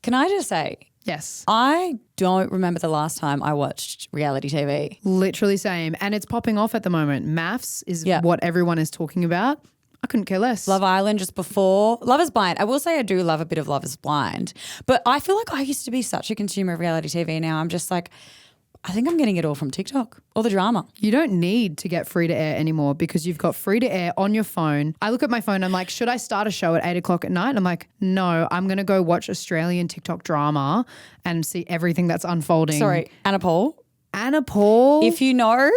Can I just say, Yes. I don't remember the last time I watched reality TV. Literally same. And it's popping off at the moment. Maths is Yeah. what everyone is talking about. I couldn't care less. Love Island just before. Love is Blind. I will say I do love a bit of Love is Blind. But I feel like I used to be such a consumer of reality TV. Now I'm just like, I think I'm getting it all from TikTok, all the drama. You don't need to get free to air anymore because you've got free to air on your phone. I look at my phone, I'm like, should I start a show at 8 o'clock at night? I'm like, no, I'm going to go watch Australian TikTok drama and see everything that's unfolding. Sorry, Anna Paul. Anna Paul. If you know,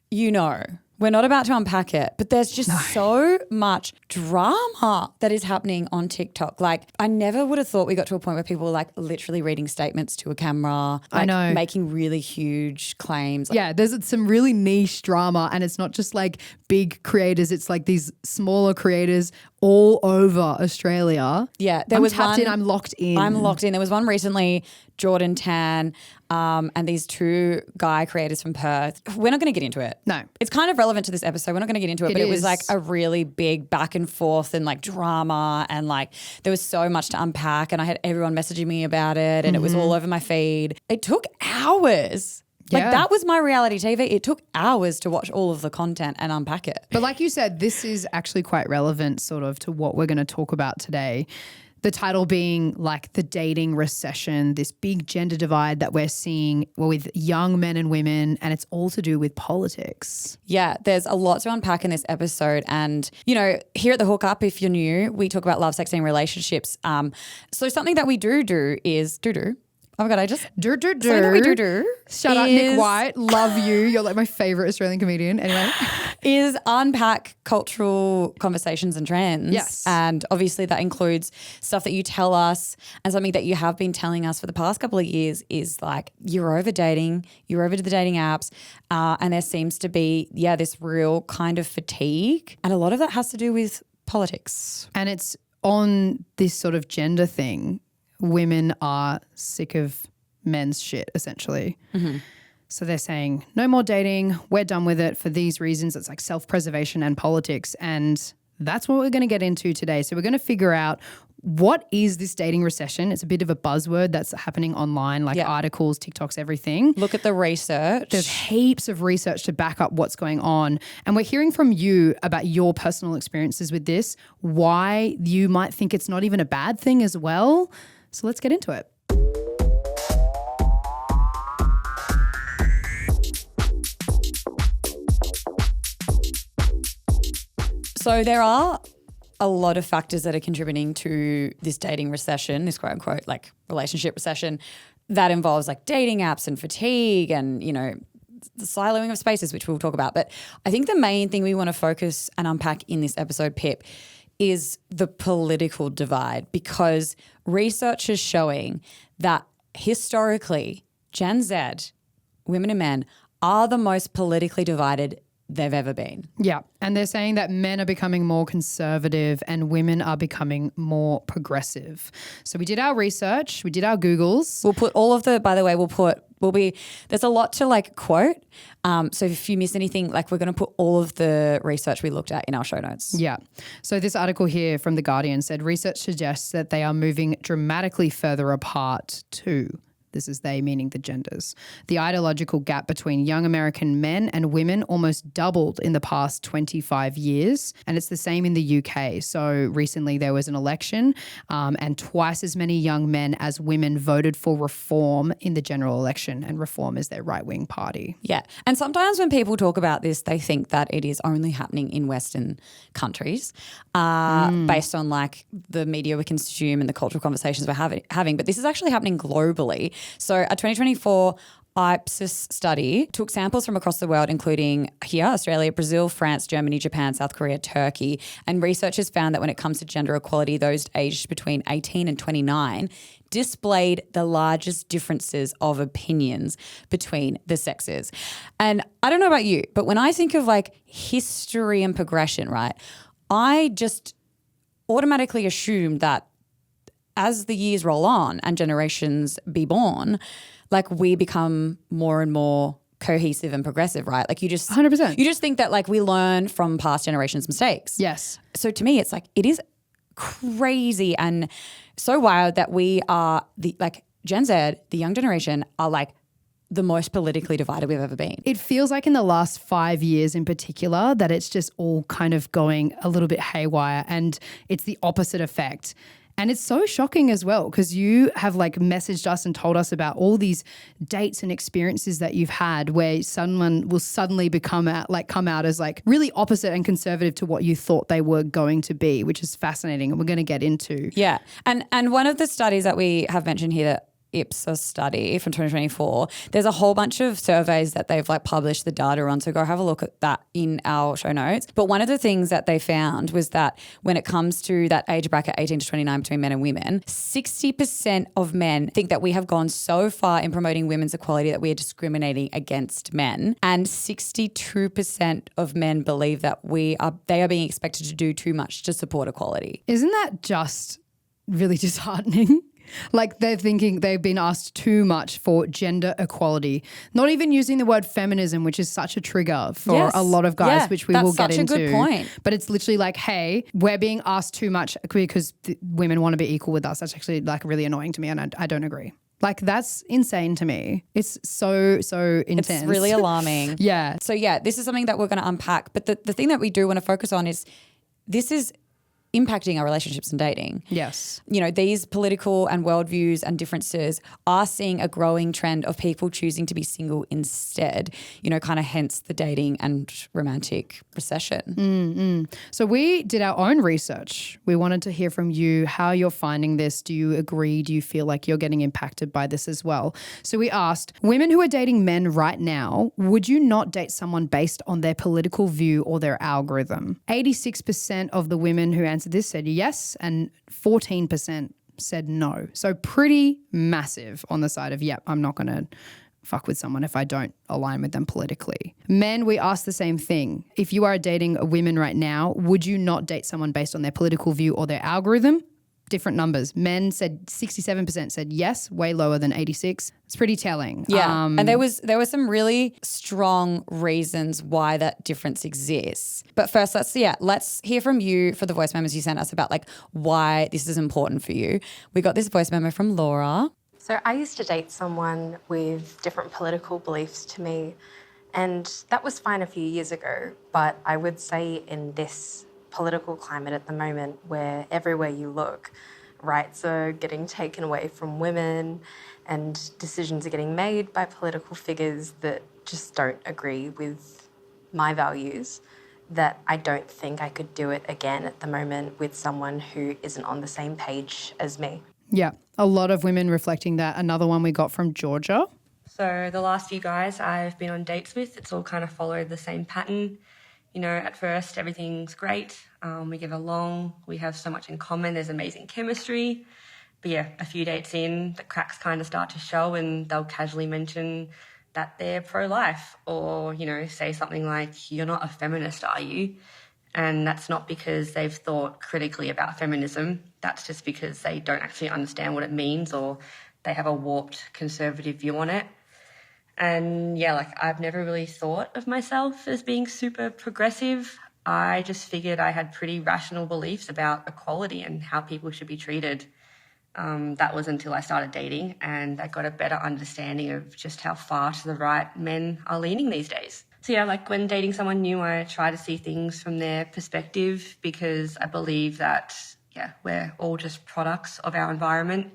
you know. We're not about to unpack it, but there's just so much drama that is happening on TikTok. Like, I never would have thought we got to a point where people were like literally reading statements to a camera, like I know. making really huge claims. Yeah, there's some really niche drama and it's not just like big creators. It's like these smaller creators all over Australia. Yeah, I'm tapped in. I'm locked in. I'm locked in. There was one recently, Jordan Tan, and these two guy creators from Perth. We're not going to get into it. No. It's kind of relevant to this episode. We're not going to get into it, but it was is. like a really big back and forth and like drama and like there was so much to unpack and I had everyone messaging me about it and it was all over my feed. It took hours. Like Yeah. that was my reality TV. It took hours to watch all of the content and unpack it. But like you said, this is actually quite relevant sort of to what we're going to talk about today. The title being like the dating recession, this big gender divide that we're seeing with young men and women, and it's all to do with politics. Yeah, there's a lot to unpack in this episode. And, you know, here at The Hookup, if you're new, we talk about love, sex, and relationships. So something that we do is oh my God, I just. Something that we do. Shout out Nick White. Love you. You're like my favorite Australian comedian. Anyway. Is unpack cultural conversations and trends. Yes. And obviously that includes stuff that you tell us and something that you have been telling us for the past couple of years is like you're over dating, you're over to the dating apps and there seems to be, this real kind of fatigue. And a lot of that has to do with politics. And it's on this sort of gender thing. Women are sick of men's shit, essentially. Mm-hmm. So they're saying, no more dating. We're done with it for these reasons. It's like self-preservation and politics. And that's what we're going to get into today. So we're going to figure out what is this dating recession. It's a bit of a buzzword that's happening online, like articles, TikToks, everything. Look at the research. There's heaps of research to back up what's going on. And we're hearing from you about your personal experiences with this, why you might think it's not even a bad thing as well. So let's get into it. So there are a lot of factors that are contributing to this dating recession, this quote unquote like relationship recession that involves like dating apps and fatigue and, you know, the siloing of spaces, which we'll talk about. But I think the main thing we want to focus and unpack in this episode, Pip, is the political divide, because research is showing that historically Gen Z, women and men, are the most politically divided they've ever been. Yeah. And they're saying that men are becoming more conservative and women are becoming more progressive. So we did our research, we did our Googles. We'll put all of the, by the way, there's a lot to like quote. So if you miss anything, like we're going to put all of the research we looked at in our show notes. Yeah. So this article here from The Guardian said research suggests that they are moving dramatically further apart too. This is they meaning the genders. The ideological gap between young American men and women almost doubled in the past 25 years. And it's the same in the UK. So recently there was an election and twice as many young men as women voted for Reform in the general election. And Reform is their right-wing party. Yeah. And sometimes when people talk about this, they think that it is only happening in Western countries based on like the media we consume and the cultural conversations we're having. But this is actually happening globally. So a 2024 Ipsos study took samples from across the world, including here, Australia, Brazil, France, Germany, Japan, South Korea, Turkey. And researchers found that when it comes to gender equality, those aged between 18 and 29 displayed the largest differences of opinions between the sexes. And I don't know about you, but when I think of like history and progression, right, I just automatically assume that as the years roll on and generations be born, like we become more and more cohesive and progressive, right? Like you just 100%. You just think that like we learn from past generations' mistakes. Yes. So to me, it's like it is crazy and so wild that we are Gen Z, the young generation, are like the most politically divided we've ever been. It feels like in the last 5 years in particular that it's just all kind of going a little bit haywire, and it's the opposite effect. And it's so shocking as well, because you have like messaged us and told us about all these dates and experiences that you've had where someone will suddenly come out as like really opposite and conservative to what you thought they were going to be, which is fascinating, and we're going to get into. Yeah. And one of the studies that we have mentioned here, that Ipsos study from 2024, there's a whole bunch of surveys that they've like published the data on. So go have a look at that in our show notes. But one of the things that they found was that when it comes to that age bracket 18 to 29 between men and women, 60% of men think that we have gone so far in promoting women's equality that we are discriminating against men. And 62% of men believe that they are being expected to do too much to support equality. Isn't that just really disheartening? Like they're thinking they've been asked too much for gender equality, not even using the word feminism, which is such a trigger for a lot of guys, which we will get into. That's such a good point. But it's literally like, hey, we're being asked too much because women want to be equal with us. That's actually like really annoying to me, and I don't agree. Like that's insane to me. It's so intense. It's really alarming. Yeah. So this is something that we're going to unpack. But the thing that we do want to focus on is this is impacting our relationships and dating. Yes. You know, these political and worldviews and differences are seeing a growing trend of people choosing to be single instead, you know, kind of hence the dating and romantic recession. So we did our own research. We wanted to hear from you how you're finding this. Do you agree? Do you feel like you're getting impacted by this as well? So we asked, women who are dating men right now, would you not date someone based on their political view or their algorithm? 86% of the women who answered this said yes, and 14% said no. So pretty massive on the side of, I'm not going to fuck with someone if I don't align with them politically. Men, we asked the same thing. If you are dating a woman right now, would you not date someone based on their political view or their algorithm? Different numbers. Men said 67% said yes, way lower than 86. It's pretty telling. Yeah. And there were some really strong reasons why that difference exists. But first, let's hear from you for the voice memos you sent us about like why this is important for you. We got this voice memo from Laura. So I used to date someone with different political beliefs to me, and that was fine a few years ago. But I would say in this political climate at the moment, where everywhere you look, rights are getting taken away from women and decisions are getting made by political figures that just don't agree with my values, that I don't think I could do it again at the moment with someone who isn't on the same page as me. Yeah, a lot of women reflecting that. Another one we got from Georgia. So the last few guys I've been on dates with, it's all kind of followed the same pattern. You know, at first everything's great. We get along. We have so much in common. There's amazing chemistry. But yeah, a few dates in, the cracks kind of start to show, and they'll casually mention that they're pro-life, or, you know, say something like, "You're not a feminist, are you?" And that's not because they've thought critically about feminism. That's just because they don't actually understand what it means, or they have a warped conservative view on it. And yeah, like I've never really thought of myself as being super progressive. I just figured I had pretty rational beliefs about equality and how people should be treated. That was until I started dating, and I got a better understanding of just how far to the right men are leaning these days. So yeah, like when dating someone new, I try to see things from their perspective, because I believe that, we're all just products of our environment.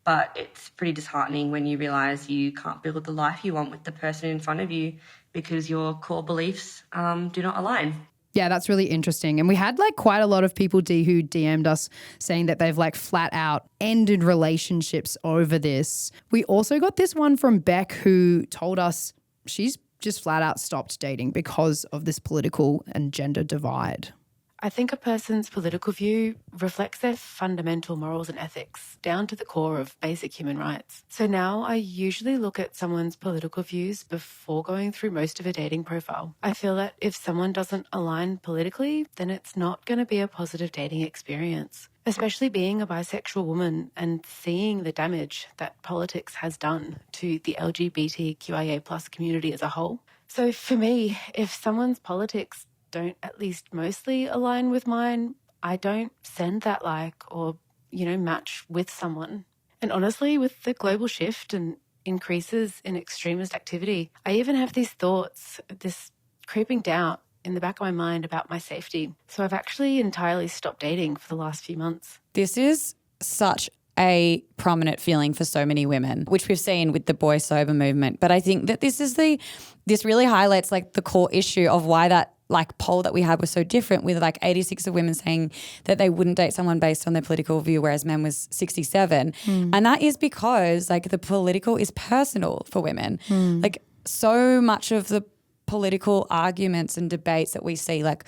But it's pretty disheartening when you realise you can't build the life you want with the person in front of you because your core beliefs do not align. Yeah, that's really interesting. And we had like quite a lot of people who DM'd us saying that they've like flat out ended relationships over this. We also got this one from Beck, who told us she's just flat out stopped dating because of this political and gender divide. I think a person's political view reflects their fundamental morals and ethics, down to the core of basic human rights. So now I usually look at someone's political views before going through most of a dating profile. I feel that if someone doesn't align politically, then it's not going to be a positive dating experience, especially being a bisexual woman and seeing the damage that politics has done to the LGBTQIA+ community as a whole. So for me, if someone's politics don't at least mostly align with mine, I don't send that like or match with someone. And honestly, with the global shift and increases in extremist activity, I even have these thoughts, this creeping doubt in the back of my mind about my safety. So I've actually entirely stopped dating for the last few months. This is such a prominent feeling for so many women, which we've seen with the boy sober movement. But I think that this really highlights like the core issue of why that like poll that we had was so different, with like 86 of women saying that they wouldn't date someone based on their political view, whereas men was 67. And that is because like the political is personal for women. Like so much of the political arguments and debates that we see like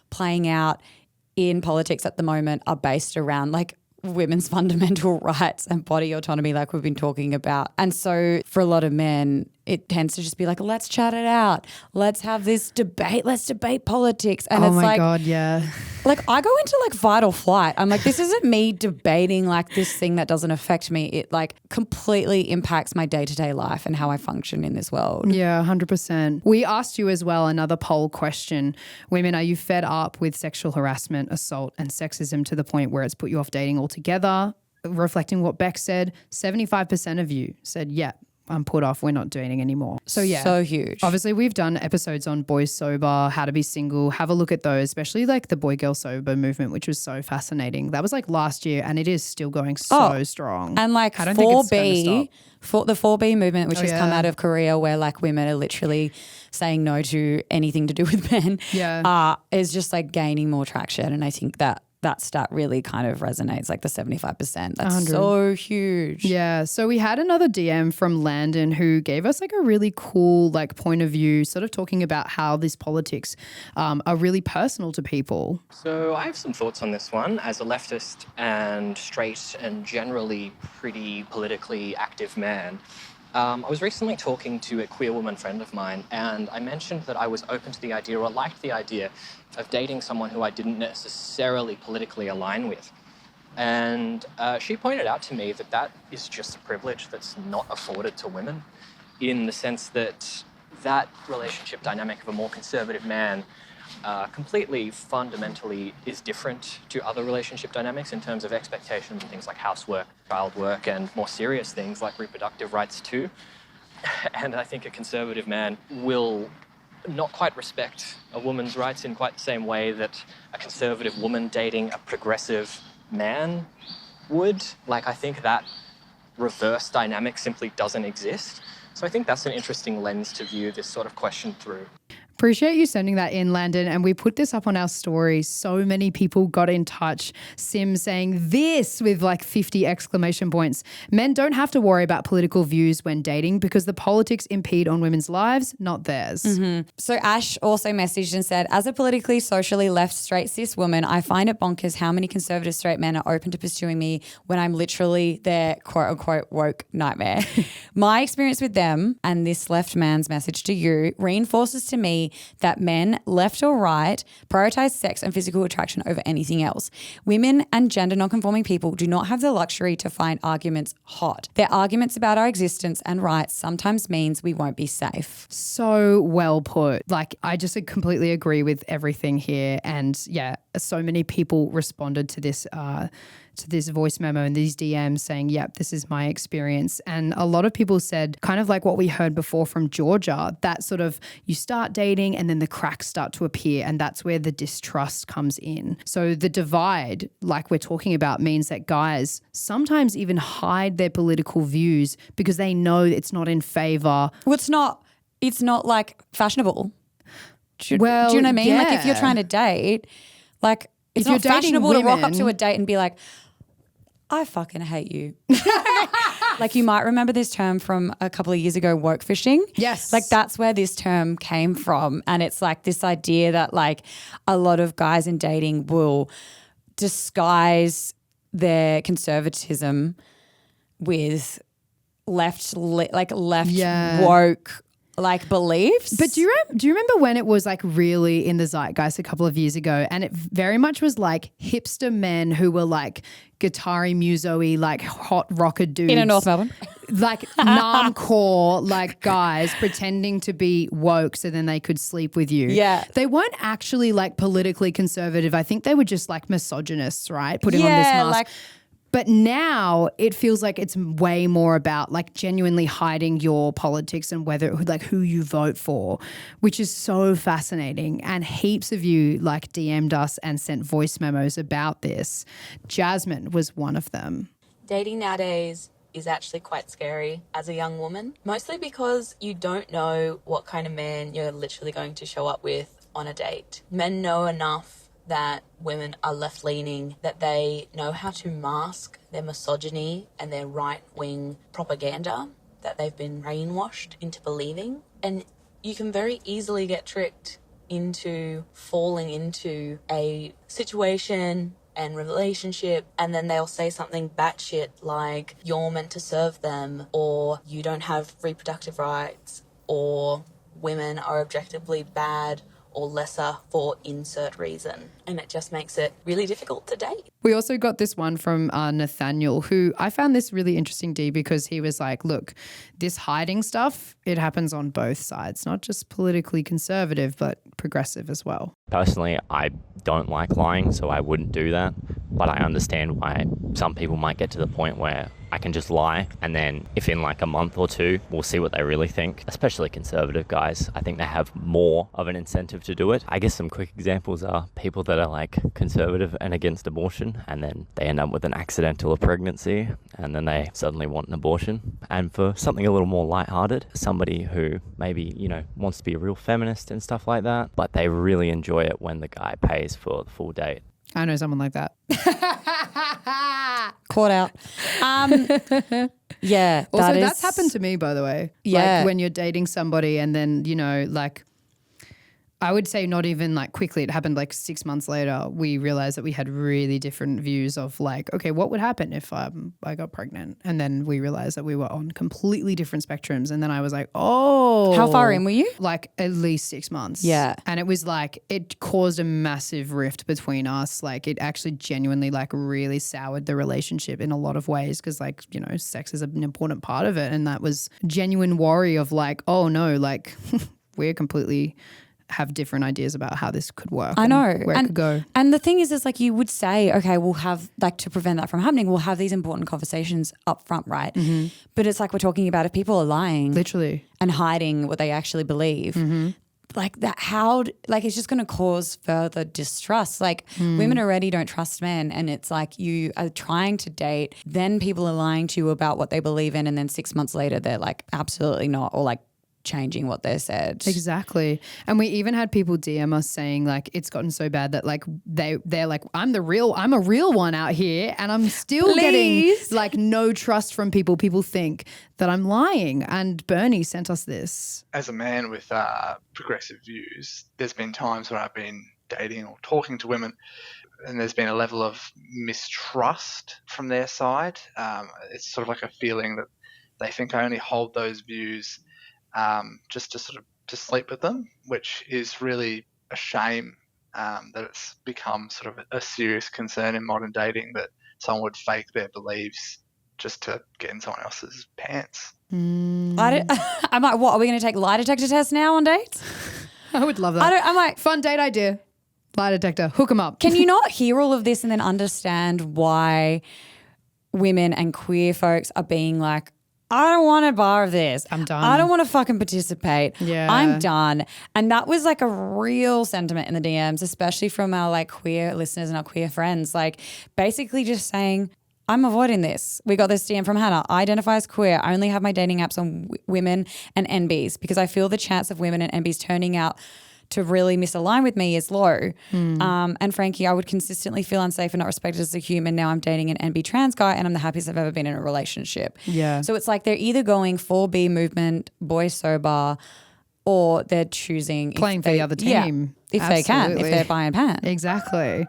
playing out in politics at the moment are based around like women's fundamental rights and body autonomy, like we've been talking about. And so for a lot of men, it tends to just be like, let's chat it out. Let's have this debate. Let's debate politics. And oh it's my like, God, yeah. Like I go into like fight or flight. I'm like, this isn't me debating like this thing that doesn't affect me. It like completely impacts my day-to-day life and how I function in this world. Yeah, 100%. We asked you as well another poll question. Women, are you fed up with sexual harassment, assault and sexism to the point where it's put you off dating altogether? Reflecting what Beck said, 75% of you said, yeah, I'm put off, we're not dating anymore. So yeah. So huge. Obviously we've done episodes on boys sober, how to be single, have a look at those, especially like the boy girl sober movement, which was so fascinating. That was like last year and it is still going so strong. And like I don't think it's gonna 4B, stop. the 4B movement, which has come yeah. out of Korea, where like women are literally saying no to anything to do with men, is just like gaining more traction. And I think that stat really kind of resonates, like the 75%. That's 100. so huge. Yeah. So we had another DM from Landon who gave us like a really cool like point of view, sort of talking about how these politics are really personal to people. So I have some thoughts on this one. As a leftist and straight and generally pretty politically active man, I was recently talking to a queer woman friend of mine, and I mentioned that I was open to the idea, or liked the idea, of dating someone who I didn't necessarily politically align with. And she pointed out to me that that is just a privilege that's not afforded to women, in the sense that that relationship dynamic of a more conservative man completely fundamentally is different to other relationship dynamics in terms of expectations and things like housework, child work, and more serious things like reproductive rights too. And I think a conservative man will not quite respect a woman's rights in quite the same way that a conservative woman dating a progressive man would. Like, I think that reverse dynamic simply doesn't exist. So I think that's an interesting lens to view this sort of question through. Appreciate you sending that in, Landon. And we put this up on our story. So many people got in touch. Sim saying this with like 50 exclamation points. Men don't have to worry about political views when dating because the politics impede on women's lives, not theirs. So Ash also messaged and said, as a politically, socially left straight cis woman, I find it bonkers how many conservative straight men are open to pursuing me when I'm literally their quote unquote woke nightmare. My experience with them and this left man's message to you reinforces to me that men, left or right, prioritize sex and physical attraction over anything else. Women and gender non-conforming people do not have the luxury to find arguments hot. Their arguments about our existence and rights sometimes means we won't be safe. So well put. Like, I just completely agree with everything here. And yeah, so many people responded to this voice memo and these DMs saying, yep, this is my experience. And a lot of people said, kind of like what we heard before from Georgia, that sort of you start dating and then the cracks start to appear, and that's where the distrust comes in. So the divide, like we're talking about, means that guys sometimes even hide their political views because they know it's not in favor. Well, it's not like fashionable. Do you know Well, what I mean? Like if you're yeah. trying to date, like it's If you're not dating fashionable to rock up women- to a date and be like, I fucking hate you. Like you might remember this term from a couple of years ago, wokefishing. Yes. Like that's where this term came from. And it's like this idea that like a lot of guys in dating will disguise their conservatism with left Yeah. woke like beliefs. But do you remember when it was like really in the zeitgeist a couple of years ago, and it very much was like hipster men who were like guitar-y, muso-y, like hot rocker dudes. in North Melbourne. Like normcore like guys pretending to be woke so then they could sleep with you. Yeah. They weren't actually like politically conservative. I think they were just like misogynists, right? Putting on this mask. like But now it feels like it's way more about like genuinely hiding your politics and whether like who you vote for, which is so fascinating. And heaps of you like DM'd us and sent voice memos about this. Jasmine was one of them. Dating nowadays is actually quite scary as a young woman, mostly because you don't know what kind of man you're literally going to show up with on a date. Men know enough that women are left-leaning, that they know how to mask their misogyny and their right-wing propaganda that they've been brainwashed into believing. And you can very easily get tricked into falling into a situation and relationship, and then they'll say something batshit like you're meant to serve them, or you don't have reproductive rights, or women are objectively bad or lesser for insert reason. And it just makes it really difficult to date. We also got this one from Nathaniel, who I found this really interesting, Dee, because he was like, look, this hiding stuff, it happens on both sides, not just politically conservative, but progressive as well. Personally, I don't like lying, so I wouldn't do that. But I understand why some people might get to the point where I can just lie, and then if in like a month or two, we'll see what they really think, especially conservative guys. I think they have more of an incentive to do it. I guess some quick examples are people that are like conservative and against abortion, and then they end up with an accidental pregnancy, and then they suddenly want an abortion. And for something a little more lighthearted, somebody who maybe, you know, wants to be a real feminist and stuff like that, but they really enjoy it when the guy pays for the full date. I know someone like that. Caught out. Yeah. Also, that's happened to me, by the way. Yeah. Like when you're dating somebody and then, you know, like I would say not even like quickly. It happened like 6 months later. We realized that we had really different views of like, okay, what would happen if I got pregnant? And then we realized that we were on completely different spectrums. And then I was like, oh. How far in were you? Like at least 6 months. Yeah. And it was like, it caused a massive rift between us. Like it actually genuinely like really soured the relationship in a lot of ways because like, you know, sex is an important part of it. And that was genuine worry of like, oh no, like we're completely have different ideas about how this could work. I know. Where it could go. And the thing is like you would say, okay, we'll have like to prevent that from happening, we'll have these important conversations up front, right? Mm-hmm. But it's like we're talking about if people are lying. Literally. And hiding what they actually believe. Mm-hmm. Like that, like it's just going to cause further distrust. Like women already don't trust men, and it's like you are trying to date, then people are lying to you about what they believe in, and then 6 months later they're like absolutely not, or like changing what they said. Exactly. And we even had people DM us saying like it's gotten so bad that like they're like I'm a real one out here and I'm still getting like no trust from people. People think that I'm lying. And Bernie sent us this. As a man with progressive views, there's been times when I've been dating or talking to women and there's been a level of mistrust from their side. It's sort of like a feeling that they think I only hold those views just to sort of to sleep with them, which is really a shame that it's become sort of a serious concern in modern dating that someone would fake their beliefs just to get in someone else's pants. I'm like, what, are we going to take lie detector tests now on dates? I would love that. I'm like, fun date idea. Lie detector, hook them up. Can you not hear all of this and then understand why women and queer folks are being like, I don't want a bar of this. I'm done. I don't want to fucking participate. Yeah. I'm done. And that was like a real sentiment in the DMs, especially from our like queer listeners and our queer friends, like basically just saying, I'm avoiding this. We got this DM from Hannah. I identify as queer. I only have my dating apps on women and NBs because I feel the chance of women and NBs turning out to really misalign with me is low. And Frankie, I would consistently feel unsafe and not respected as a human. Now I'm dating an NB trans guy and I'm the happiest I've ever been in a relationship. Yeah. So it's like they're either going 4B movement, boy sober, or they're choosing playing for the other team. Yeah, if they can, if they're buying pants. Exactly.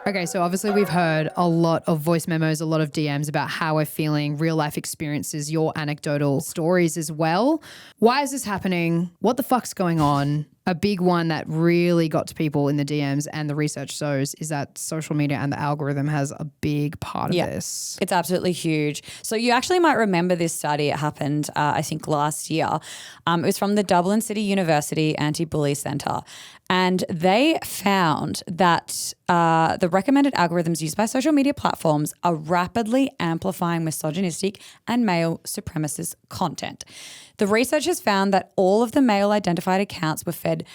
Okay, so obviously we've heard a lot of voice memos, a lot of DMs about how we're feeling, real life experiences, your anecdotal stories as well. Why is this happening? What the fuck's going on? A big one that really got to people in the DMs and the research shows is that social media and the algorithm has a big part of this. It's absolutely huge. So you actually might remember this study. It happened, I think, last year. It was from the Dublin City University Anti-Bully Centre. And they found that the recommended algorithms used by social media platforms are rapidly amplifying misogynistic and male supremacist content. The researchers found that all of the male-identified accounts were fed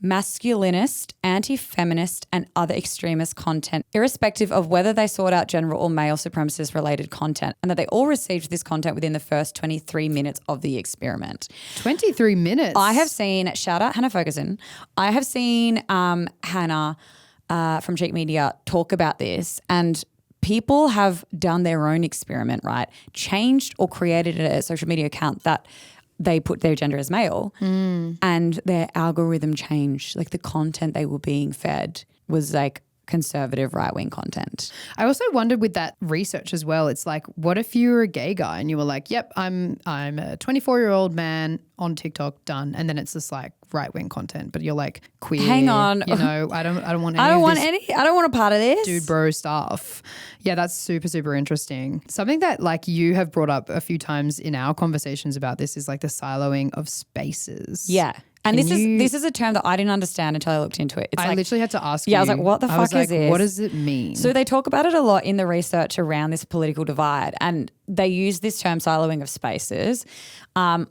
masculinist, anti-feminist, and other extremist content, irrespective of whether they sought out general or male supremacist related content, and that they all received this content within the first 23 minutes of the experiment. 23 minutes? I have seen, shout out Hannah Ferguson, I have seen Hannah from Cheek Media talk about this, and people have done their own experiment, right? Changed or created a social media account that they put their gender as male and their algorithm changed. Like the content they were being fed was like conservative right-wing content. I also wondered with that research as well, it's like, what if you were a gay guy and you were like, yep, I'm a 24-year-old man on TikTok, done. And then it's just like right-wing content, but you're like queer. Hang on. You know, I don't want any I don't of this want a part of this. dude bro stuff. Yeah, that's super, super interesting. Something that like you have brought up a few times in our conversations about this is like the siloing of spaces. Yeah. And this is a term that I didn't understand until I looked into it. It's I like, literally had to ask you. Yeah, I was like, what the fuck is this? What does it mean? So they talk about it a lot in the research around this political divide, and they use this term siloing of spaces,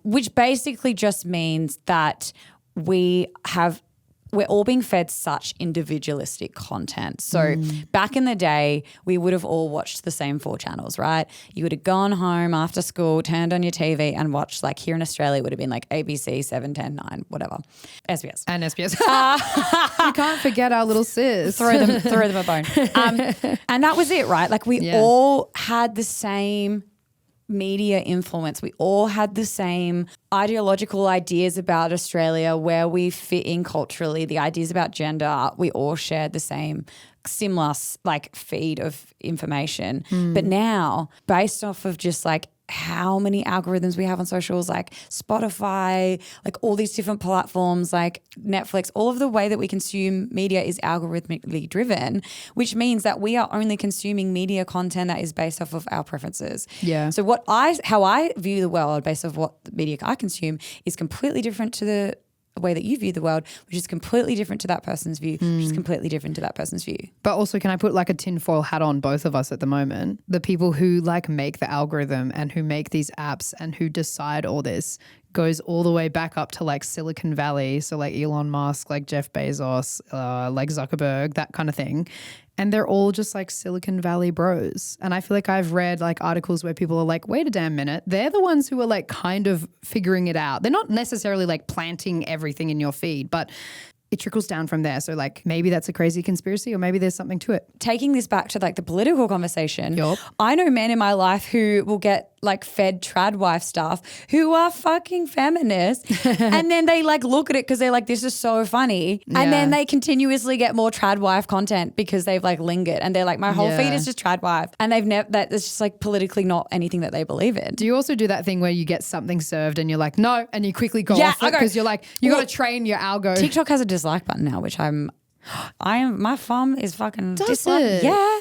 which basically just means that we're all being fed such individualistic content. So back in the day, we would have all watched the same 4 channels, right? You would have gone home after school, turned on your TV and watched, like here in Australia, it would have been like ABC, 7, 10, 9, whatever. SBS. And SBS. You can't forget our little sis. Throw them a bone. And that was it, right? Like we all had the same media influence. We all had the same ideological ideas about Australia, where we fit in culturally, the ideas about gender. We all shared the same similar like feed of information. But now, based off of just like how many algorithms we have on socials, like Spotify, like all these different platforms, like Netflix, all of the way that we consume media is algorithmically driven, which means that we are only consuming media content that is based off of our preferences. Yeah. So how I view the world based off what the media I consume is completely different to the way that you view the world, which is completely different to that person's view, which is completely different to that person's view. But also, can I put like a tinfoil hat on both of us at the moment? The people who like make the algorithm and who make these apps and who decide all this goes all the way back up to like Silicon Valley. So like Elon Musk, like Jeff Bezos, like Zuckerberg, that kind of thing. And they're all just like Silicon Valley bros. And I feel like I've read like articles where people are like, wait a damn minute. They're the ones who are like kind of figuring it out. They're not necessarily like planting everything in your feed, but it trickles down from there. So like maybe that's a crazy conspiracy or maybe there's something to it. Taking this back to like the political conversation, Yup. I know men in my life who will get like fed trad wife stuff who are fucking feminists and then they like look at it because they're like, this is so funny. And then they continuously get more trad wife content because they've like lingered and they're like, my whole feed is just trad wife. And they've never, that it's just like politically not anything that they believe in. Do you also do that thing where you get something served and you're like, no, and you quickly go off it because you're like, you got to train your algo. TikTok has a dislike button now, which my phone is fucking dislike. it? Yeah.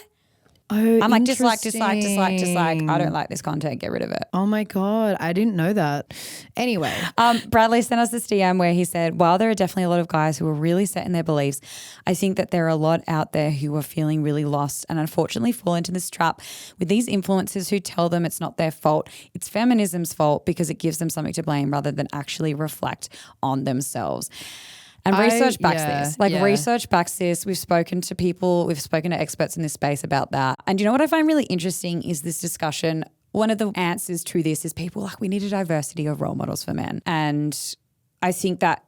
Oh, I'm like dislike. I don't like this content. Get rid of it. Oh my God. I didn't know that. Anyway. Bradley sent us this DM where he said, while there are definitely a lot of guys who are really set in their beliefs, I think that there are a lot out there who are feeling really lost and unfortunately fall into this trap with these influencers who tell them it's not their fault. It's feminism's fault because it gives them something to blame rather than actually reflect on themselves. And research backs this. Research backs this. We've spoken to people, we've spoken to experts in this space about that. And you know what I find really interesting is this discussion. One of the answers to this is people like, we need a diversity of role models for men. And I think that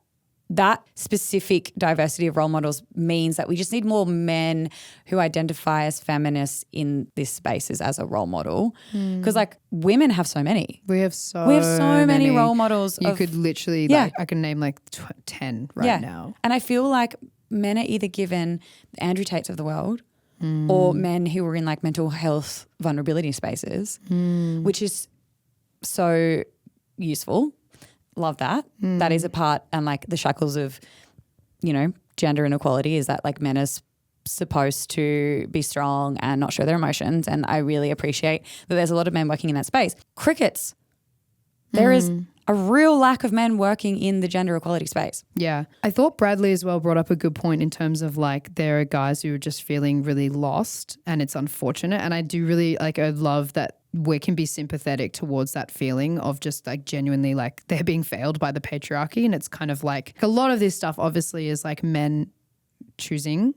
specific diversity of role models means that we just need more men who identify as feminists in this spaces as a role model. Because like women have so many. We have so many role models. You could literally, like, I can name like 10 right now. And I feel like men are either given the Andrew Tates of the world or men who are in like mental health vulnerability spaces, which is so useful. Love that. That is a part, and like the shackles of, you know, gender inequality is that like men are supposed to be strong and not show their emotions. And I really appreciate that there's a lot of men working in that space. Crickets. There is a real lack of men working in the gender equality space. Yeah. I thought Bradley as well brought up a good point in terms of like there are guys who are just feeling really lost and it's unfortunate. And I do really I love that we can be sympathetic towards that feeling of just like genuinely like they're being failed by the patriarchy. And it's kind of like a lot of this stuff obviously is like men choosing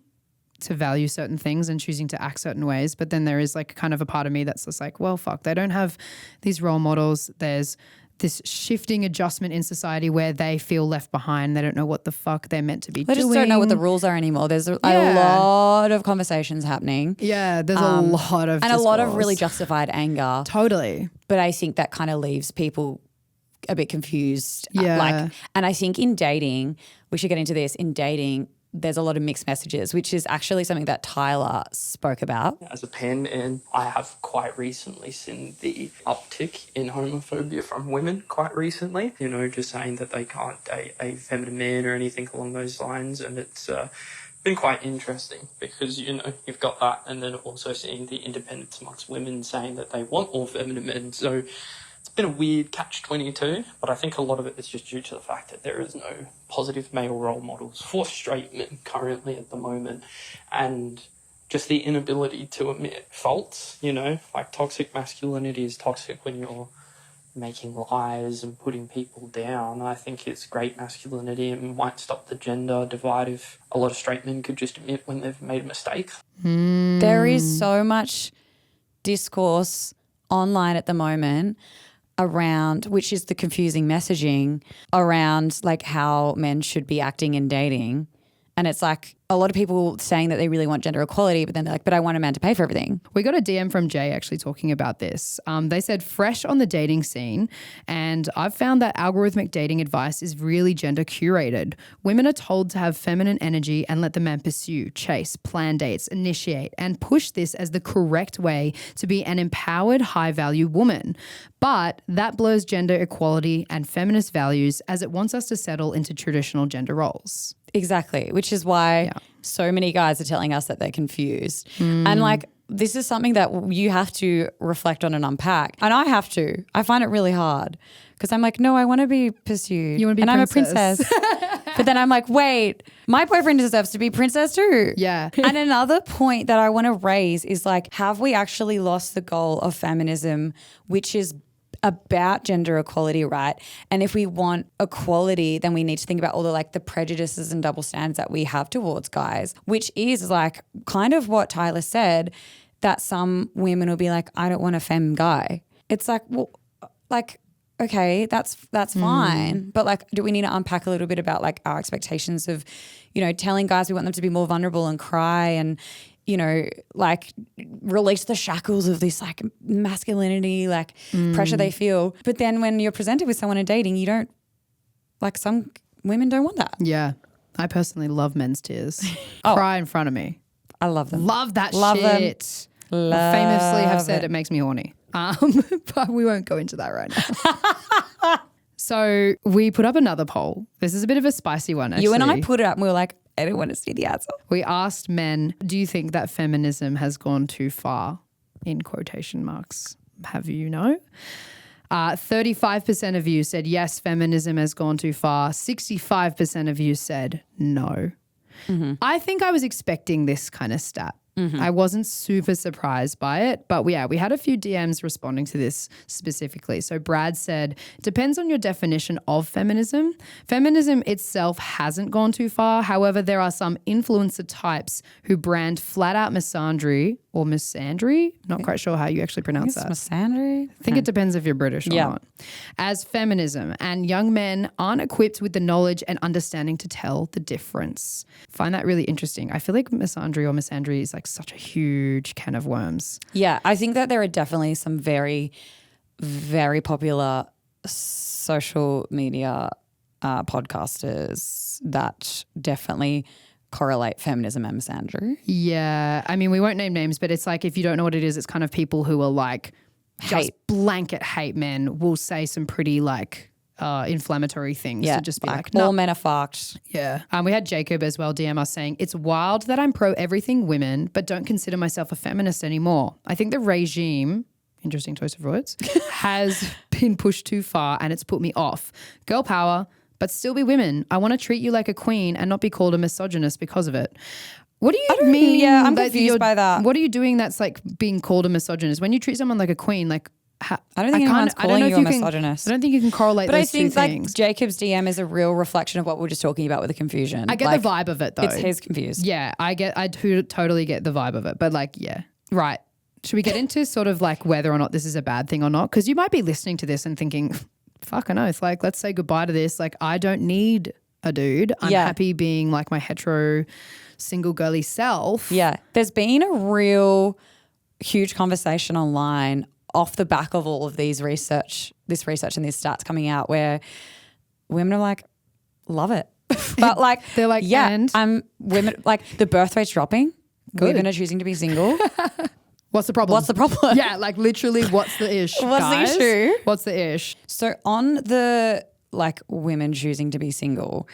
to value certain things and choosing to act certain ways. But then there is like kind of a part of me that's just like, well, fuck, they don't have these role models. There's this shifting adjustment in society where they feel left behind. They don't know what the fuck they're meant to be doing. They just don't know what the rules are anymore. There's a lot of conversations happening. Yeah, there's a lot of and a lot of really justified anger. Totally. But I think that kind of leaves people a bit confused. Yeah. And I think in dating, we should get into this, in dating, there's a lot of mixed messages, which is actually something that Tyler spoke about. As a pan man, I have quite recently seen the uptick in homophobia from women quite recently. You know, just saying that they can't date a feminine man or anything along those lines. And it's been quite interesting because, you know, you've got that and then also seeing the independence amongst women saying that they want all feminine men. So it's been a weird catch-22, but I think a lot of it is just due to the fact that there is no positive male role models for straight men currently at the moment, and just the inability to admit faults, you know, like toxic masculinity is toxic when you're making lies and putting people down. I think it's great masculinity and might stop the gender divide if a lot of straight men could just admit when they've made a mistake. There is so much discourse online at the moment around, which is the confusing messaging around like how men should be acting in dating. And it's like a lot of people saying that they really want gender equality, but then they're like, but I want a man to pay for everything. We got a DM from Jay actually talking about this. They said, fresh on the dating scene, and I've found that algorithmic dating advice is really gender curated. Women are told to have feminine energy and let the man pursue, chase, plan dates, initiate, and push this as the correct way to be an empowered, high-value woman. But that blurs gender equality and feminist values as it wants us to settle into traditional gender roles. Exactly, which is why so many guys are telling us that they're confused. And like, this is something that you have to reflect on and unpack. And I have to. I find it really hard because I'm like, no, I want to be pursued. You want to be and princess. I'm a princess. But then I'm like, wait, my boyfriend deserves to be princess too. Yeah. And another point that I want to raise is like, have we actually lost the goal of feminism, which is about gender equality, right? And if we want equality, then we need to think about all the like the prejudices and double standards that we have towards guys, which is like kind of what Tyler said, that some women will be like, I don't want a femme guy. It's like, well, like, okay, that's fine. But like, do we need to unpack a little bit about like our expectations of, you know, telling guys we want them to be more vulnerable and cry and, you know, like release the shackles of this like masculinity, like pressure they feel. But then when you're presented with someone in dating, you don't, like some women don't want that. Yeah. I personally love men's tears. Cry in front of me. I love them. Love that Love shit. them. I famously have Love said it makes me horny. But we won't go into that right now. So we put up another poll. This is a bit of a spicy one, actually. You and I put it up and we were like, I don't want to see the answer. We asked men, do you think that feminism has gone too far? In quotation marks. Have you know? 35% of you said yes, feminism has gone too far. 65% of you said no. I think I was expecting this kind of stat. I wasn't super surprised by it, but we had a few DMs responding to this specifically. So Brad said, depends on your definition of feminism. Feminism itself hasn't gone too far. However, there are some influencer types who brand flat out misandry or misandry. Not quite sure how you actually pronounce that. Misandry? I think it depends if you're British or not. As feminism, and young men aren't equipped with the knowledge and understanding to tell the difference. Find that really interesting. I feel like misandry or misandry is like such a huge can of worms. Yeah, I think that there are definitely some very, very popular social media podcasters that definitely correlate feminism and misandry. Yeah. I mean, we won't name names, but it's like if you don't know what it is, it's kind of people who are like just blanket hate men will say some pretty like inflammatory things to just be like all men are fucked. Yeah. We had Jacob as well DM us saying, it's wild that I'm pro everything women, but don't consider myself a feminist anymore. I think the regime, interesting choice of words, has been pushed too far and it's put me off. Girl power, but still be women. I want to treat you like a queen and not be called a misogynist because of it. What do you mean? Yeah, I'm that confused you're- by that. What are you doing that's like being called a misogynist? When you treat someone like a queen, like I don't think anyone's calling you a misogynist. I don't think you can correlate But I those two think like things. Jacob's DM is a real reflection of what we were just talking about with the confusion. I get Like, the vibe of it though. He's confused. Yeah, I totally get the vibe of it. But like, yeah, right. Should we get into sort of like whether or not this is a bad thing or not? Because you might be listening to this and thinking, fucking oath, like let's say goodbye to this. Like I don't need a dude. I'm happy being like my hetero single girly self. Yeah. There's been a real huge conversation online off the back of all of this research and these stats coming out where women are like, love it. But like, they're like, and? women, like the birth rate's dropping. Good. Women are choosing to be single. What's the problem? What's the problem? Yeah, like literally what's the ish? What's guys? the issue? What's the ish? So on the like women choosing to be single,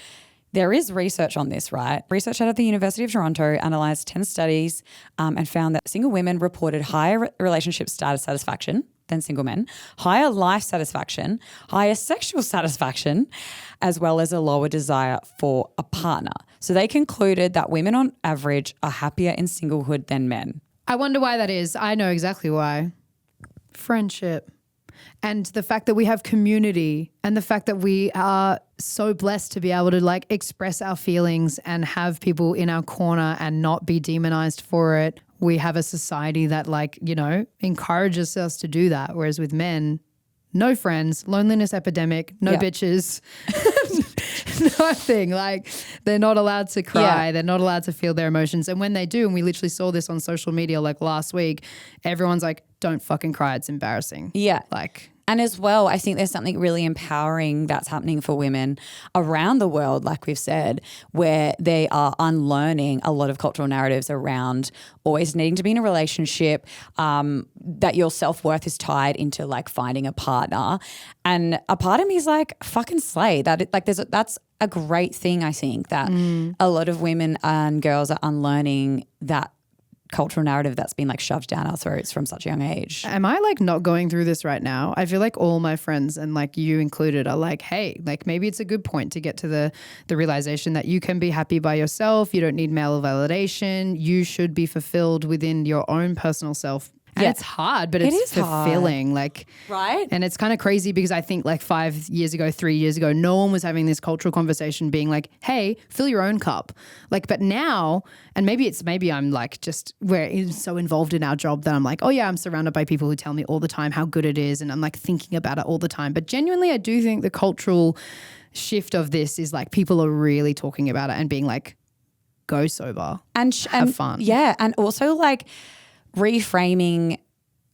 there is research on this, right? Research out of the University of Toronto analysed 10 studies and found that single women reported higher relationship status satisfaction than single men, higher life satisfaction, higher sexual satisfaction, as well as a lower desire for a partner. So they concluded that women on average are happier in singlehood than men. I wonder why that is. I know exactly why. Friendship. And the fact that we have community and the fact that we are so blessed to be able to like express our feelings and have people in our corner and not be demonized for it. We have a society that like, you know, encourages us to do that. Whereas with men, no friends, loneliness epidemic, no bitches, nothing. Like they're not allowed to cry. They're not allowed to feel their emotions. And when they do, and we literally saw this on social media like last week, everyone's like, don't fucking cry. It's embarrassing. Yeah. Like, and as well, I think there's something really empowering that's happening for women around the world, like we've said, where they are unlearning a lot of cultural narratives around always needing to be in a relationship, that your self-worth is tied into like finding a partner. And a part of me is like, fucking slay. That's a great thing, I think, that a lot of women and girls are unlearning that cultural narrative that's been like shoved down our throats from such a young age. am I like not going through this right now? I feel like all my friends and like you included are like, hey, like maybe it's a good point to get to the realization that you can be happy by yourself. You don't need male validation. You should be fulfilled within your own personal self. And it's hard, but it's fulfilling. Like, right? And it's kind of crazy because I think like 5 years ago, 3 years ago, no one was having this cultural conversation being like, hey, fill your own cup. Like, but now, and maybe I'm like just we're so involved in our job that I'm like, oh yeah, I'm surrounded by people who tell me all the time how good it is. And I'm like thinking about it all the time. But genuinely, I do think the cultural shift of this is like people are really talking about it and being like, go sober and have fun. Yeah. And also like reframing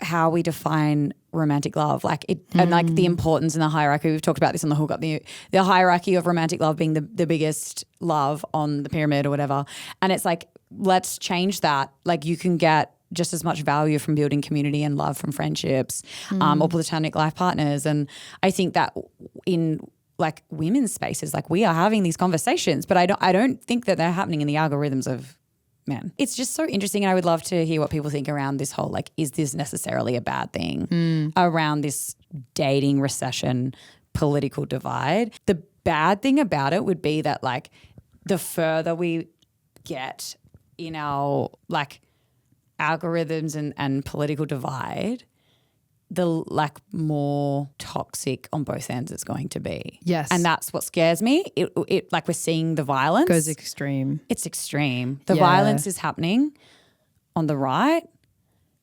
how we define romantic love, like it, and like the importance and the hierarchy. We've talked about this on the hookup, the hierarchy of romantic love being the biggest love on the pyramid or whatever. And it's like, let's change that. Like you can get just as much value from building community and love from friendships or platonic life partners. And I think that in like women's spaces, like we are having these conversations, but I don't think that they're happening in the algorithms of men. It's just so interesting, and I would love to hear what people think around this whole like, is this necessarily a bad thing around this dating recession political divide? The bad thing about it would be that like the further we get in our like algorithms and political divide, the like more toxic on both ends it's going to be. Yes. And that's what scares me. It like we're seeing the violence. Goes extreme. It's extreme. The violence is happening on the right.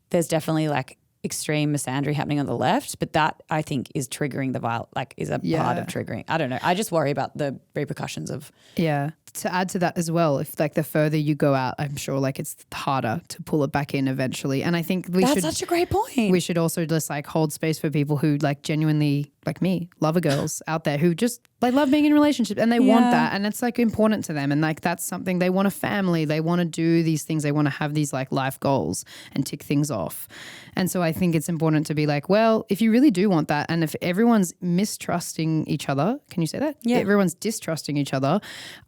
There's definitely like extreme misandry happening on the left, but that I think is triggering the part of triggering. I don't know. I just worry about the repercussions of. Yeah. To add to that as well, if like the further you go out, I'm sure like it's harder to pull it back in eventually. And I think that's such a great point. We should also just like hold space for people who like genuinely, like me, lover girls out there who just They love being in relationships and they want that, and it's like important to them, and like that's something they want. A family, they want to do these things, they want to have these like life goals and tick things off. And so I think it's important to be like, well, if you really do want that, and if everyone's mistrusting each other, can you say that? Yeah, everyone's distrusting each other,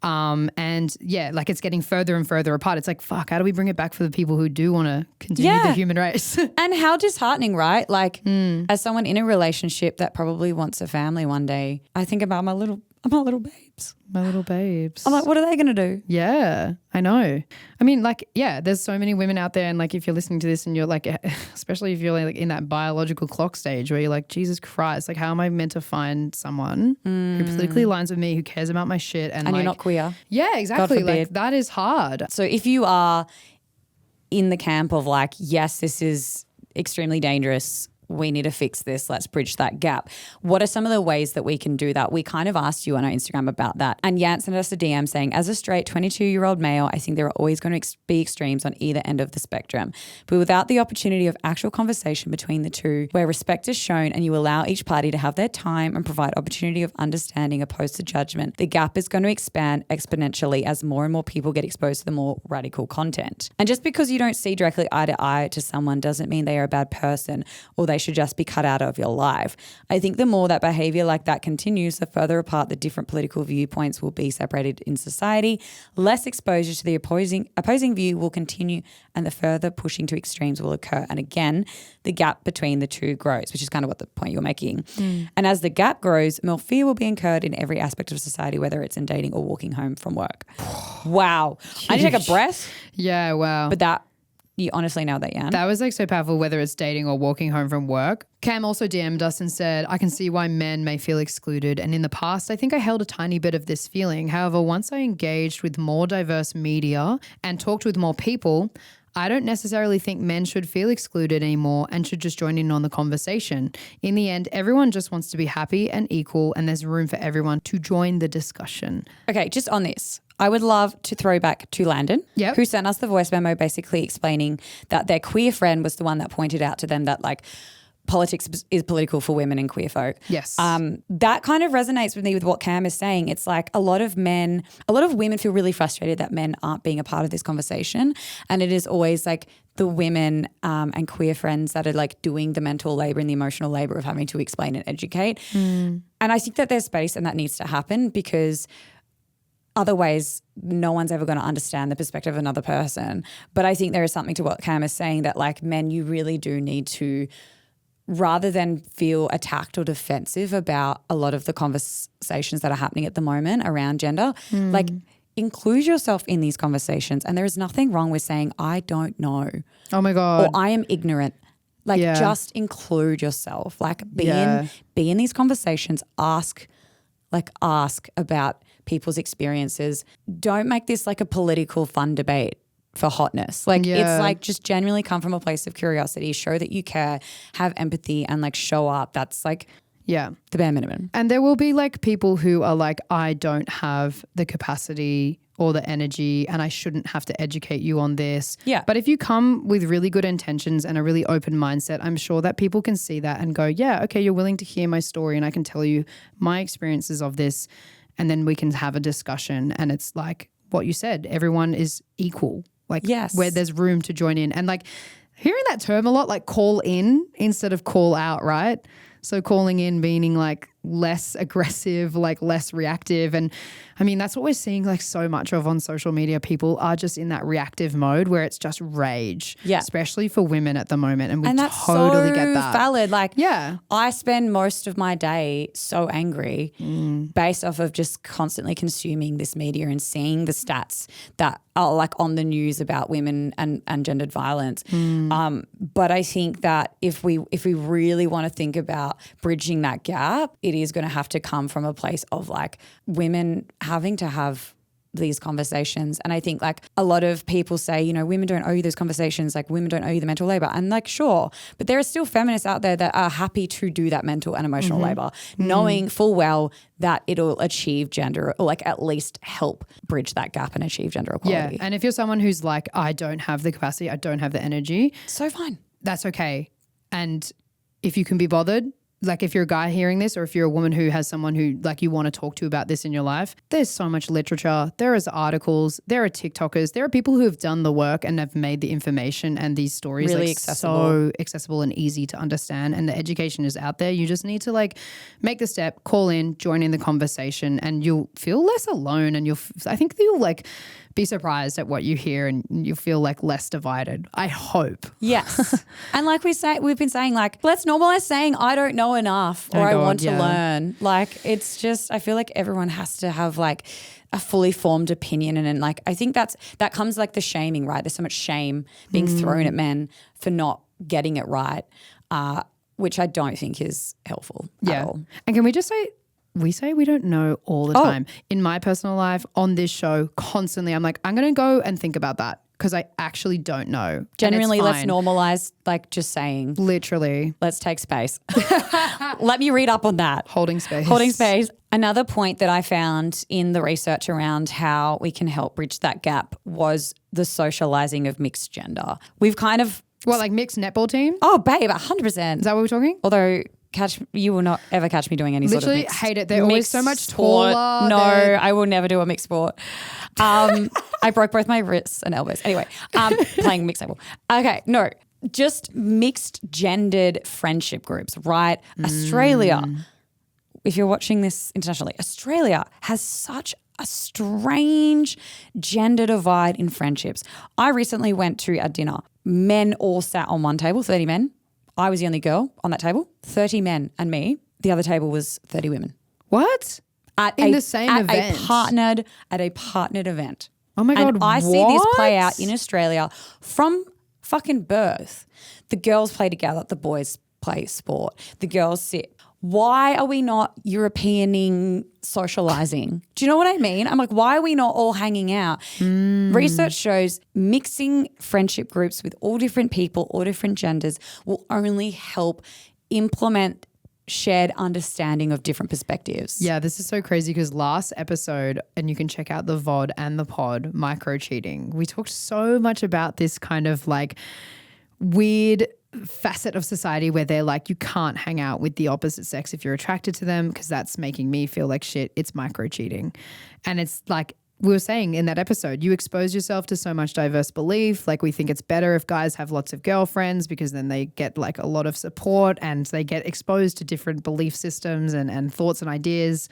and like it's getting further and further apart. It's like, fuck, how do we bring it back for the people who do want to continue the human race? And how disheartening, right? Like as someone in a relationship that probably wants a family one day, I think about my little babes. My little babes. I'm like, what are they going to do? Yeah, I know. I mean, like, there's so many women out there, and like if you're listening to this and you're like, especially if you're like in that biological clock stage where you're like, Jesus Christ, like how am I meant to find someone who politically aligns with me, who cares about my shit, and like, you're not queer? Yeah, exactly. Like that is hard. So if you are in the camp of like, yes, this is extremely dangerous, we need to fix this, let's bridge that gap. What are some of the ways that we can do that? We kind of asked you on our Instagram about that. And Yant sent us a DM saying, as a straight 22-year-old male, I think there are always going to be extremes on either end of the spectrum. But without the opportunity of actual conversation between the two, where respect is shown and you allow each party to have their time and provide opportunity of understanding opposed to judgment, the gap is going to expand exponentially as more and more people get exposed to the more radical content. And just because you don't see directly eye to eye to someone doesn't mean they are a bad person or they should just be cut out of your life. I think the more that behavior like that continues, the further apart the different political viewpoints will be separated in society, less exposure to the opposing view will continue, and the further pushing to extremes will occur. And again, the gap between the two grows, which is kind of what the point you're making. And as the gap grows, more fear will be incurred in every aspect of society, whether it's in dating or walking home from work. Wow. I need to take a breath. Yeah, wow. But that, you honestly nailed that, Jan. That was like so powerful, whether it's dating or walking home from work. Cam also DM'd us and said, I can see why men may feel excluded. And in the past, I think I held a tiny bit of this feeling. However, once I engaged with more diverse media and talked with more people, I don't necessarily think men should feel excluded anymore and should just join in on the conversation. In the end, everyone just wants to be happy and equal, and there's room for everyone to join the discussion. Okay, just on this, I would love to throw back to Landon, who sent us the voice memo basically explaining that their queer friend was the one that pointed out to them that like politics is political for women and queer folk. Yes. That kind of resonates with me with what Cam is saying. It's like a lot of women feel really frustrated that men aren't being a part of this conversation. And it is always like the women and queer friends that are like doing the mental labor and the emotional labor of having to explain and educate. And I think that there's space and that needs to happen, because other ways, no one's ever going to understand the perspective of another person. But I think there is something to what Cam is saying, that like men, you really do need to, rather than feel attacked or defensive about a lot of the conversations that are happening at the moment around gender, like include yourself in these conversations. And there is nothing wrong with saying, I don't know. Oh my God. Or I am ignorant. Like just include yourself. Like be in these conversations, ask about people's experiences. Don't make this like a political fun debate for hotness. Like it's like just genuinely come from a place of curiosity, show that you care, have empathy, and like show up. That's like the bare minimum. And there will be like people who are like, I don't have the capacity or the energy and I shouldn't have to educate you on this. Yeah. But if you come with really good intentions and a really open mindset, I'm sure that people can see that and go, yeah, okay, you're willing to hear my story and I can tell you my experiences of this, and then we can have a discussion. And it's like what you said, everyone is equal. Like where there's room to join in. And like hearing that term a lot, like call in instead of call out, right? So calling in meaning like less aggressive, like less reactive. And I mean, that's what we're seeing like so much of on social media. People are just in that reactive mode where it's just rage, especially for women at the moment. And we that's totally so get that. Valid. Like I spend most of my day so angry based off of just constantly consuming this media and seeing the stats that are like on the news about women and gendered violence. But I think that if we really want to think about bridging that gap, it is going to have to come from a place of like women having to have these conversations. And I think like a lot of people say, you know, women don't owe you those conversations, like women don't owe you the mental labor. And like, sure, but there are still feminists out there that are happy to do that mental and emotional labor, knowing full well that it'll achieve gender, or like at least help bridge that gap and achieve gender equality. Yeah. And if you're someone who's like, I don't have the capacity, I don't have the energy. So fine. That's okay. And if you can be bothered, like if you're a guy hearing this or if you're a woman who has someone who like you want to talk to about this in your life, there's so much literature. There is articles. There are TikTokers. There are people who have done the work and have made the information and these stories Really like accessible. so accessible and easy to understand. And the education is out there. You just need to like make the step, call in, join in the conversation, and you'll feel less alone. And I think you'll like be surprised at what you hear and you feel like less divided. I hope. Yes. And like we've been saying, like, let's normalize saying I don't know enough or Oh I God, want to yeah. learn. Like, it's just, I feel like everyone has to have like a fully formed opinion. And like, I think that comes like the shaming, right? There's so much shame being thrown at men for not getting it right, which I don't think is helpful at all. And can we just say, we say we don't know all the time. In my personal life, on this show, constantly, I'm like, I'm going to go and think about that because I actually don't know. Generally, let's fine. normalize like just saying, Literally. let's take space. Let me read up on that. Holding space. Holding space. Another point that I found in the research around how we can help bridge that gap was the socializing of mixed gender. We've kind of... What, like mixed netball team? Oh, babe, 100%. Is that what we're talking? Although... you will not ever catch me doing any sort of Literally mixed. hate it. They're always so much sport. taller. No, I will never do a mixed sport. I broke both my wrists and elbows. Anyway, playing mixed netball. Okay, no, just mixed gendered friendship groups, right? Australia, if you're watching this internationally, Australia has such a strange gender divide in friendships. I recently went to a dinner. Men all sat on one table, 30 men. I was the only girl on that table, 30 men and me. The other table was 30 women. What? In the same event? At a partnered event. Oh my God, And I see this play out in Australia from fucking birth. The girls play together, the boys play sport, the girls sit. Why are we not Europeaning socializing? Do you know what I mean? I'm like, why are we not all hanging out? Research shows mixing friendship groups with all different people, all different genders will only help implement shared understanding of different perspectives. Yeah, this is so crazy because last episode, and you can check out the VOD and the pod, micro cheating, we talked so much about this kind of like weird facet of society where they're like, you can't hang out with the opposite sex if you're attracted to them because that's making me feel like shit. It's micro cheating. And it's like we were saying in that episode, you expose yourself to so much diverse belief. Like we think it's better if guys have lots of girlfriends because then they get like a lot of support and they get exposed to different belief systems and thoughts and ideas.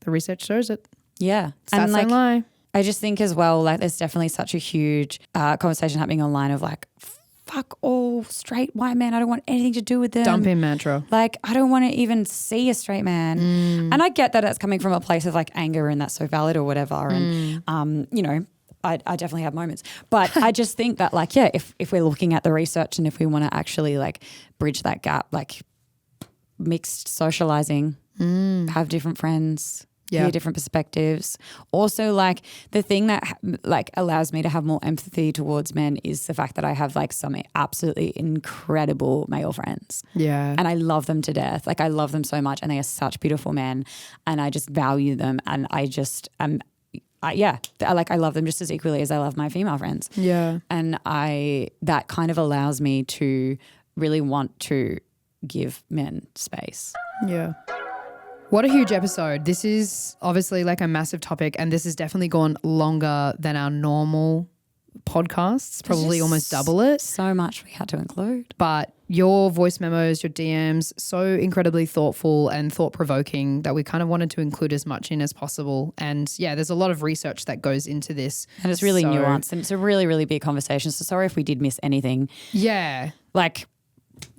The research shows it. Yeah. Stats And like, don't lie. I just think as well, like there's definitely such a huge conversation happening online of like, fuck all straight white men. I don't want anything to do with them. Dump in mantra. Like, I don't want to even see a straight man. And I get that it's coming from a place of like anger and that's so valid or whatever. And, you know, I definitely have moments. But I just think that like, yeah, if we're looking at the research and if we want to actually like bridge that gap, like mixed socializing, have different friends, hear different perspectives. Also, like the thing that like allows me to have more empathy towards men is the fact that I have like some absolutely incredible male friends. Yeah. And I love them to death. Like I love them so much and they are such beautiful men and I just value them and I just I love them just as equally as I love my female friends. Yeah. And that kind of allows me to really want to give men space. Yeah. What a huge episode. This is obviously like a massive topic and this has definitely gone longer than our normal podcasts, probably almost double it. So much we had to include. But your voice memos, your DMs, so incredibly thoughtful and thought-provoking that we kind of wanted to include as much in as possible. And yeah, there's a lot of research that goes into this. And it's really nuanced and it's a really, really big conversation. So sorry if we did miss anything. Yeah. Like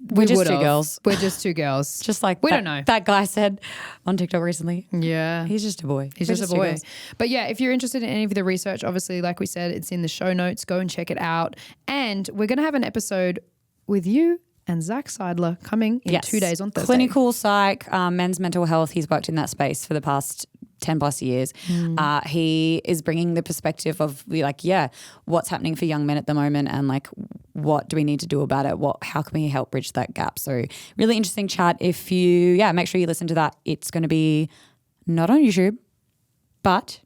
we're just two girls. We're just two girls. Just like we don't know. That guy said on TikTok recently. Yeah. He's just a boy. He's just a boy. But yeah, if you're interested in any of the research, obviously, like we said, it's in the show notes. Go and check it out. And we're going to have an episode with you and Zach Seidler coming in 2 days on Thursday. Clinical psych, men's mental health. He's worked in that space for the past 10 plus years. He is bringing the perspective of like, what's happening for young men at the moment and like, what do we need to do about it? How can we help bridge that gap? So really interesting chat. If you, make sure you listen to that. It's going to be not on YouTube, but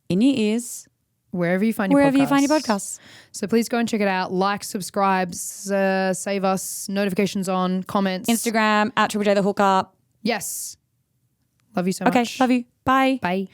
in your ears wherever you find your Wherever podcasts. you find your podcasts. So please go and check it out. Like, subscribe, save us, notifications on, comments. Instagram, at Triple J the Hookup. Yes. Love you so Okay, much. love you. Bye. Bye.